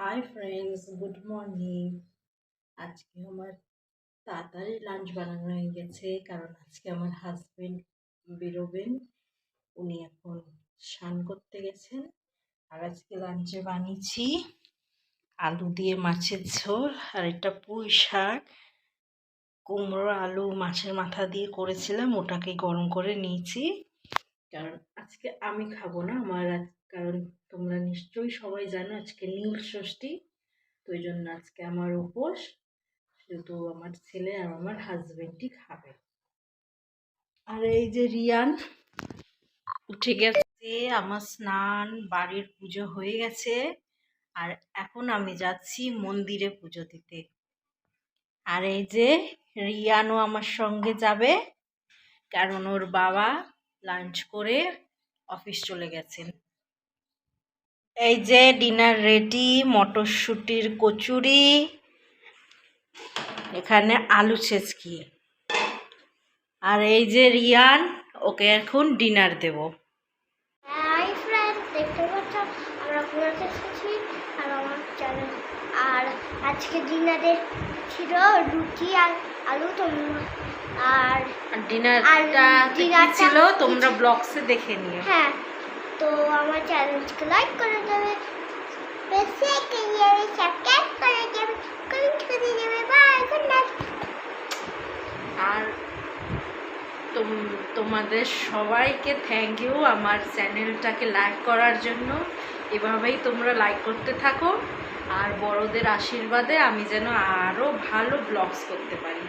Hi friends, good morning. আজকে আমার তাড়াতাড়ি লাঞ্চ বানানো হয়ে গেছে, কারণ আজকে আমার হাজবেন্ড বেরোবেন। উনি এখন স্নান করতে গেছেন। আর আজকে লাঞ্চে বানিয়েছি আলু দিয়ে মাছের ঝোল, আর একটা পুঁই শাক, কুমড়ো আলু মাছের মাথা দিয়ে করেছিলাম, ওটাকে গরম করে নিয়েছি। কারণ আজকে আমি খাবো না, কারণ তোমরা নিশ্চয়ই সবাই জানো আজকে নীল ষষ্ঠী। তো ওই জন্য আজকে আমার উপোস, শুধু আমার ছেলে আর আমার হাজবেন্ডই খাবে। আর এই যে রিয়ান উঠে গেছে, আমার স্নান বাড়ির পুজো হয়ে গেছে, আর এখন আমি যাচ্ছি মন্দিরে পুজো দিতে। আর এই যে রিয়ানও আমার সঙ্গে যাবে, কারণ ওর বাবা লাঞ্চ করে অফিস চলে গেছেন। এই যে ডিনার রেডি, মটরশুঁটির কচুরি, এখানে আলু ছেঁচকি। আর এই যে রিয়ান, ওকে এখন ডিনার দেব। হাই ফ্রেন্ডস, দেখতে পাচ্ছ আমরা ঘুরতে এসেছি আর আমার চ্যানেল। আর আজকে ডিনারে ছিল রুটি আর আলু আর ডিনারটা ছিল, তোমরা ব্লগসে দেখে নিও। হ্যাঁ, তো আমার চ্যানেলকে লাইক করে দেবে, বেশি করে যাবে, সাবস্ক্রাইব করে দেবে, কমেন্ট করে দেবে। By, good night. আর তোমাদের সবাইকে থ্যাংক ইউ আমার চ্যানেলটাকে লাইক করার জন্য। এভাবেই তোমরা লাইক করতে থাকো, আর বড়দের আশীর্বাদে আমি যেন আরও ভালো ব্লগস করতে পারি।